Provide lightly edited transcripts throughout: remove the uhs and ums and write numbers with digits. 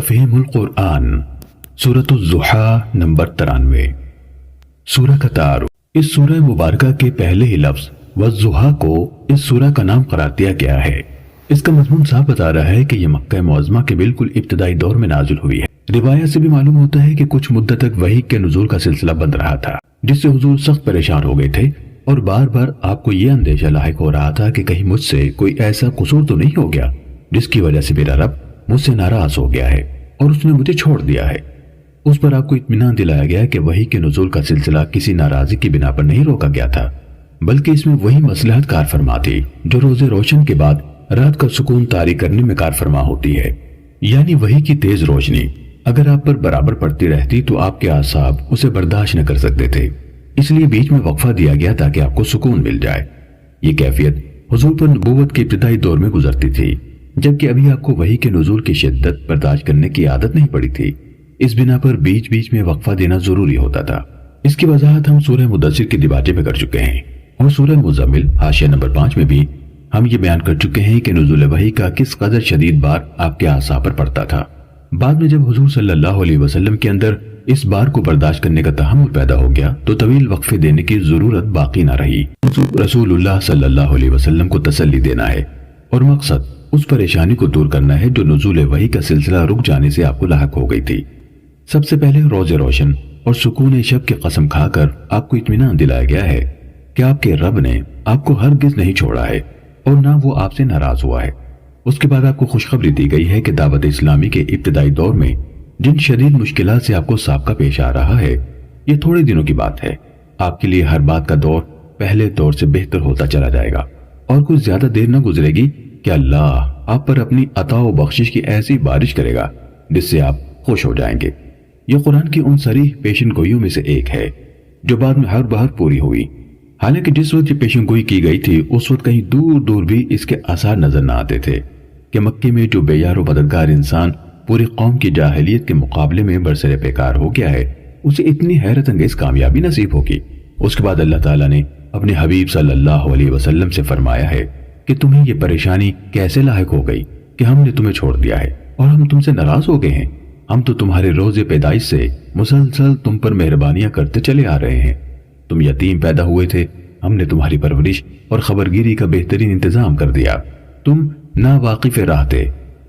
تفہیم القرآن سورۃ الضحیٰ نمبر 93 سورہ کا تعارف۔ اس سورہ مبارکہ کے پہلے ہی لفظ والضحیٰ کو اس سورہ کا نام قرار دیا گیا ہے۔ اس کا مضمون صاف بتا رہا ہے کہ یہ مکہ معظمہ کے بالکل ابتدائی دور میں نازل ہوئی ہے۔ روایت سے بھی معلوم ہوتا ہے کہ کچھ مدت تک وحی کے نزول کا سلسلہ بند رہا تھا، جس سے حضور سخت پریشان ہو گئے تھے اور بار بار آپ کو یہ اندیشہ لاحق ہو رہا تھا کہ کہیں مجھ سے کوئی ایسا قصور تو نہیں ہو گیا جس کی وجہ سے میرا رب مجھ سے ناراض ہو گیا ہے اور اس نے مجھے چھوڑ دیا ہے۔ اس پر آپ کو اطمینان دلایا گیا کہ وحی کے نزول کا سلسلہ کسی ناراضی کی بنا پر نہیں روکا گیا تھا، بلکہ اس میں وہی مصلحت کار فرما تھی جو روز روشن کے بعد رات کا سکون طاری کرنے میں کار فرما ہوتی ہے، یعنی وحی کی تیز روشنی اگر آپ پر برابر پڑتی رہتی تو آپ کے اعصاب اسے برداشت نہ کر سکتے تھے، اس لیے بیچ میں وقفہ دیا گیا تاکہ آپ کو سکون مل جائے۔ یہ کیفیت حضور پر نبوت کے ابتدائی دور میں گزرتی تھی، جبکہ ابھی آپ کو وحی کے نزول کی شدت برداشت کرنے کی عادت نہیں پڑی تھی۔ اس بنا پر بیچ بیچ میں وقفہ دینا ضروری ہوتا تھا۔ اس کی وضاحت ہم سورہ مدثر کے دیباچے میں کر چکے ہیں، اور سورہ مزمل حاشیہ نمبر 5 میں بھی ہم یہ بیان کر چکے ہیں کہ نزول وحی کا کس قدر شدید بار آپ کے اعصاب پر پڑتا تھا۔ بعد میں جب حضور صلی اللہ علیہ وسلم کے اندر اس بار کو برداشت کرنے کا تحمل پیدا ہو گیا تو طویل وقفے دینے کی ضرورت باقی نہ رہی۔ رسول اللہ صلی اللہ علیہ وسلم کو تسلی دینا ہے اور مقصد اس پریشانی کو دور کرنا ہے جو نزول وحی کا سلسلہ رک جانے سے آپ کو لاحق ہو گئی تھی۔ سب سے پہلے روز روشن اور سکون شب کی قسم کھا کر آپ کو اطمینان دلایا گیا ہے کہ آپ کے رب نے آپ کو ہرگز نہیں چھوڑا ہے اور نہ وہ آپ سے ناراض ہوا ہے۔ اس کے بعد آپ کو خوشخبری دی گئی ہے کہ دعوت اسلامی کے ابتدائی دور میں جن شدید مشکلات سے آپ کو سابقہ پیش آ رہا ہے، یہ تھوڑے دنوں کی بات ہے۔ آپ کے لیے ہر بات کا دور پہلے دور سے بہتر ہوتا چلا جائے گا اور کچھ زیادہ دیر نہ گزرے گی کہ اللہ آپ پر اپنی عطا و بخشش کی ایسی بارش کرے گا جس سے آپ خوش ہو جائیں گے۔ یہ قرآن کی ان صریح پیشن گوئیوں میں سے ایک ہے جو بعد میں ہر بار پوری ہوئی، حالانکہ جس وقت یہ پیشن گوئی کی گئی تھی اس وقت کہیں دور دور بھی اس کے آثار نظر نہ آتے تھے کہ مکے میں جو بے یار و مددگار انسان پوری قوم کی جاہلیت کے مقابلے میں برسر پیکار ہو گیا ہے اسے اتنی حیرت انگیز کامیابی نصیب ہوگی۔ اس کے بعد اللہ تعالیٰ نے اپنے حبیب صلی اللہ علیہ وسلم سے فرمایا ہے کہ تمہیں یہ پریشانی کیسے لاحق ہو گئی کہ ہم نے تمہیں چھوڑ دیا ہے اور ہم تم سے ناراض ہو گئے ہیں؟ ہم تو تمہارے روز پیدائش سے مسلسل تم پر مہربانیاں کرتے چلے آ رہے ہیں۔ تم یتیم پیدا ہوئے تھے، ہم نے تمہاری پرورش اور خبرگیری کا بہترین انتظام کر دیا۔ تم ناواقف راہ تھے،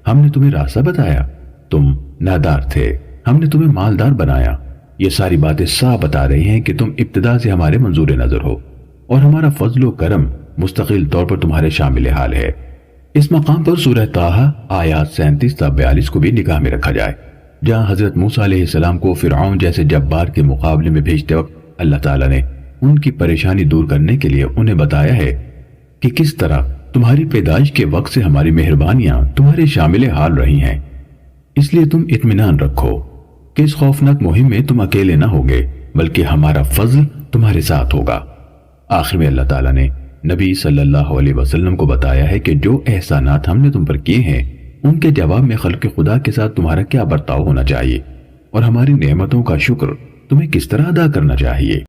ہم نے تمہیں راستہ بتایا۔ تم نادار تھے، ہم نے تمہیں مالدار بنایا۔ یہ ساری باتیں صاف بتا رہی ہیں کہ تم ابتدا سے ہمارے منظور نظر ہو اور ہمارا فضل و کرم مستقل طور پر تمہارے شامل حال ہے۔ اس مقام پر سورہ طٰہٰ آیات 37 تا 42 کو بھی نگاہ میں رکھا جائے، جہاں حضرت موسیٰ علیہ السلام کو فرعون جیسے جبار کے مقابلے میں بھیجتے وقت اللہ تعالیٰ نے ان کی پریشانی دور کرنے کے لیے انہیں بتایا ہے کہ کس طرح تمہاری پیدائش کے وقت سے ہماری مہربانیاں تمہارے شامل حال رہی ہیں۔ اس لیے تم اطمینان رکھو کہ اس خوفناک مہم میں تم اکیلے نہ ہوگے بلکہ ہمارا فضل تمہارے ساتھ ہوگا۔ آخر میں اللہ تعالیٰ نے نبی صلی اللہ علیہ وسلم کو بتایا ہے کہ جو احسانات ہم نے تم پر کیے ہیں ان کے جواب میں خلق خدا کے ساتھ تمہارا کیا برتاؤ ہونا چاہیے اور ہماری نعمتوں کا شکر تمہیں کس طرح ادا کرنا چاہیے۔